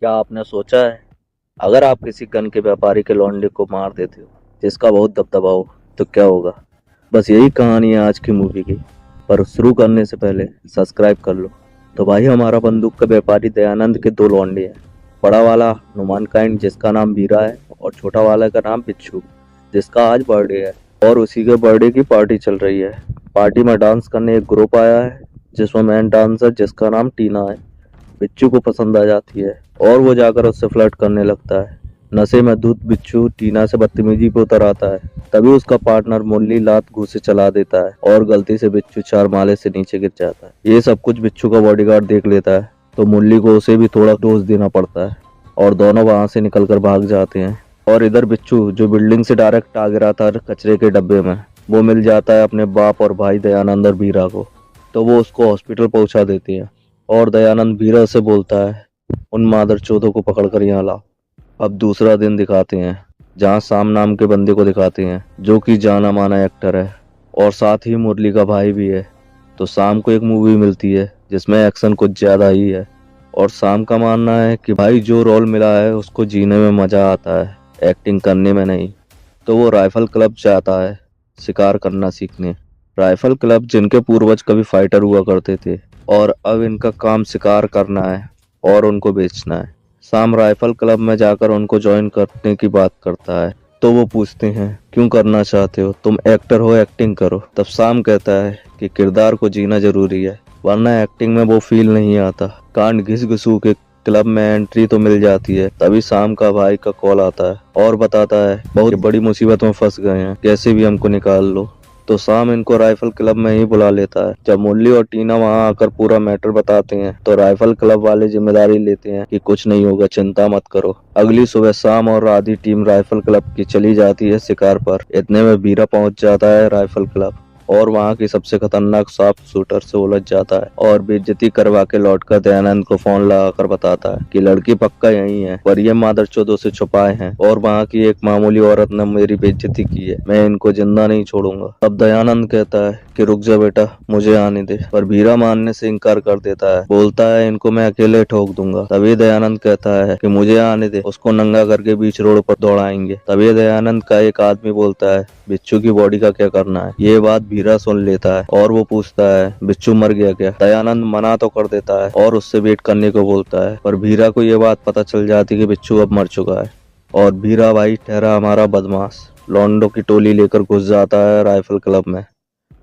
क्या आपने सोचा है, अगर आप किसी गन के व्यापारी के लौंडे को मार देते हो जिसका बहुत दबदबा हो, तो क्या होगा। बस यही कहानी है आज की मूवी की। पर शुरू करने से पहले सब्सक्राइब कर लो। तो भाई, हमारा बंदूक का व्यापारी दयानंद के दो लौंडे हैं। बड़ा वाला नुमान काइंड जिसका नाम वीरा है, और छोटा वाला का नाम बिच्छू जिसका आज बर्थडे है। और उसी के बर्थडे की पार्टी चल रही है। पार्टी में डांस करने एक ग्रुप आया है जिसमें मेन डांसर जिसका नाम टीना है बिच्छू को पसंद आ जाती है और वो जाकर उससे फ्लर्ट करने लगता है। नशे में धुत बिच्छू टीना से बदतमीजी पे उतर आता है। तभी उसका पार्टनर मुरली लात घूंसे चला देता है और गलती से बिच्छू 4 माले से नीचे गिर जाता है। ये सब कुछ बिच्छू का बॉडीगार्ड देख लेता है, तो मुरली को उसे भी थोड़ा डोज देना पड़ता है और दोनों वहां से निकलकर भाग जाते हैं। और इधर बिच्छू, जो बिल्डिंग से डायरेक्ट आ गिरा था कचरे के डब्बे में, वो मिल जाता है अपने बाप और भाई दयानंद और बीरा को। तो वो उसको हॉस्पिटल पहुंचा देती है और दयानंद बीरा से बोलता है, उन मादर चौधों को पकड़कर यहाँ लाओ। अब दूसरा दिन दिखाते हैं, जहाँ शाम नाम के बंदे को दिखाते हैं जो कि जाना माना एक्टर है और साथ ही मुरली का भाई भी है। तो शाम को एक मूवी मिलती है जिसमें एक्शन कुछ ज्यादा ही है और शाम का मानना है कि भाई जो रोल मिला है उसको जीने में मजा आता है, एक्टिंग करने में नहीं। तो वो राइफल क्लब जाता है शिकार करना सीखने। राइफल क्लब जिनके पूर्वज कभी फाइटर हुआ करते थे और अब इनका काम शिकार करना है और उनको बेचना है। शाम राइफल क्लब में जाकर उनको ज्वाइन करने की बात करता है। तो वो पूछते हैं, क्यों करना चाहते हो, तुम एक्टर हो, एक्टिंग करो। तब शाम कहता है कि किरदार को जीना जरूरी है, वरना एक्टिंग में वो फील नहीं आता। कांड घिस घिसू के क्लब में एंट्री तो मिल जाती है। तभी शाम का भाई का कॉल आता है और बताता है बहुत बड़ी मुसीबत में फंस गए हैं, कैसे भी हमको निकाल लो। तो शाम इनको राइफल क्लब में ही बुला लेता है। जब मुरली और टीना वहां आकर पूरा मैटर बताते हैं तो राइफल क्लब वाले जिम्मेदारी लेते हैं कि कुछ नहीं होगा, चिंता मत करो। अगली सुबह शाम और आधी टीम राइफल क्लब की चली जाती है शिकार पर। इतने में बीरा पहुंच जाता है राइफल क्लब और वहां की सबसे खतरनाक शार्प शूटर से उलझ जाता है और बेइज्जती करवा के लौटकर दयानंद को फोन लगाकर बताता है कि लड़की पक्का यही है, पर ये मादरचोदों से छुपाए हैं और वहां की एक मामूली औरत ने मेरी बेइज्जती की है, मैं इनको जिंदा नहीं छोड़ूंगा। तब दयानंद कहता है कि रुक जा बेटा, मुझे आने दे, पर बीरा मानने से इनकार कर देता है। बोलता है इनको मैं अकेले ठोक दूंगा। तभी दयानंद कहता है कि मुझे आने दे, उसको नंगा करके बीच रोड पर दौड़ाएंगे। तभी दयानंद का एक आदमी बोलता है, बिच्छू की बॉडी का क्या करना है। ये बात बीरा सुन लेता है और वो पूछता है, बिच्छू मर गया क्या। दयानंद मना तो कर देता है और उससे वेट करने को बोलता है, पर बीरा को ये बात पता चल जाती है कि बिच्छू अब मर चुका है। और बीरा भाई ठहरा हमारा बदमाश लॉन्डो की टोली लेकर घुस जाता है राइफल क्लब में।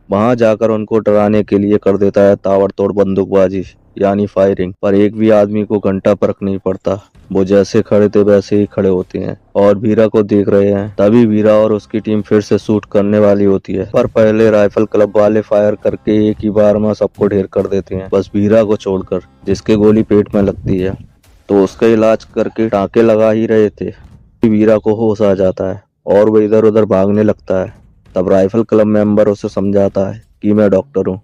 वहां जाकर उनको डराने के लिए कर देता है ताबड़तोड़ बंदूकबाजी यानी फायरिंग, पर एक भी आदमी को घंटा फर्क नहीं पड़ता। वो जैसे खड़े थे वैसे ही खड़े होते हैं और वीरा को देख रहे हैं। तभी वीरा और उसकी टीम फिर से शूट करने वाली होती है, पर पहले राइफल क्लब वाले फायर करके एक ही बार में सबको ढेर कर देते हैं, बस वीरा को छोड़कर जिसके गोली पेट में लगती है। तो उसका इलाज करके टाँके लगा ही रहे थे, वीरा को होश आ जाता है और वो इधर उधर भागने लगता है। तब राइफल क्लब मेंबर उसे समझाता है कि मैं डॉक्टर हूँ,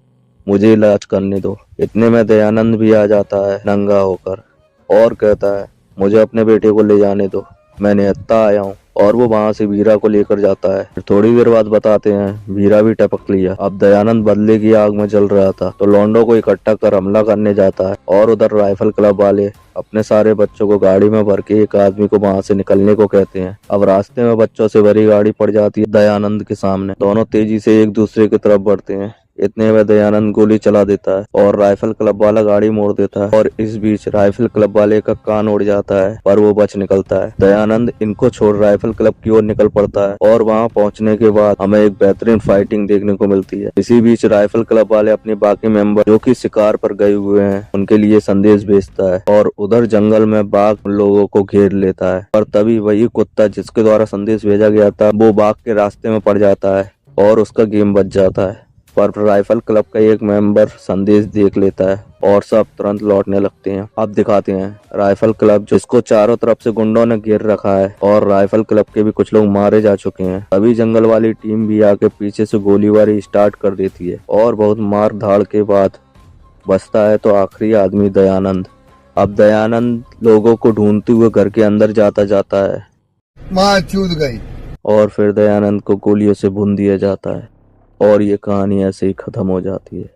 मुझे इलाज करने दो। इतने में दयानंद भी आ जाता है नंगा होकर और कहता है, मुझे अपने बेटे को ले जाने दो, मैं निहत्था आया हूँ। और वो वहां से वीरा को लेकर जाता है। फिर थोड़ी देर बाद बताते हैं वीरा भी टपक लिया। अब दयानंद बदले की आग में जल रहा था, तो लॉन्डो को इकट्ठा कर हमला करने जाता है और उधर राइफल क्लब वाले अपने सारे बच्चों को गाड़ी में भर के एक आदमी को वहां से निकलने को कहते हैं। अब रास्ते में बच्चों से भरी गाड़ी पड़ जाती है दयानंद के सामने। दोनों तेजी से एक दूसरे की तरफ बढ़ते हैं। इतने में दयानंद गोली चला देता है और राइफल क्लब वाला गाड़ी मोड़ देता है और इस बीच राइफल क्लब वाले का कान उड़ जाता है, पर वो बच निकलता है। दयानंद इनको छोड़ राइफल क्लब की ओर निकल पड़ता है और वहां पहुंचने के बाद हमें एक बेहतरीन फाइटिंग देखने को मिलती है। इसी बीच राइफल क्लब वाले अपने बाकी मेंबर जो कि शिकार पर गए हुए हैं उनके लिए संदेश भेजता है और उधर जंगल में बाघ लोगों को घेर लेता है। पर तभी वही कुत्ता जिसके द्वारा संदेश भेजा गया था वो बाघ के रास्ते में पड़ जाता है और उसका गेम बच जाता है। पर राइफल क्लब का एक मेंबर संदेश देख लेता है और सब तुरंत लौटने लगते हैं। अब दिखाते हैं राइफल क्लब जिसको चारों तरफ से गुंडों ने घेर रखा है और राइफल क्लब के भी कुछ लोग मारे जा चुके हैं। तभी जंगल वाली टीम भी आके पीछे से गोलीबारी स्टार्ट कर देती है और बहुत मार धाड़ के बाद बचता है तो आखिरी आदमी दयानंद। अब दयानंद लोगों को ढूंढते हुए घर के अंदर जाता है माँ चूत गई। और फिर दयानंद को गोलियों से भून दिया जाता है और ये कहानी ऐसे ही खत्म हो जाती है।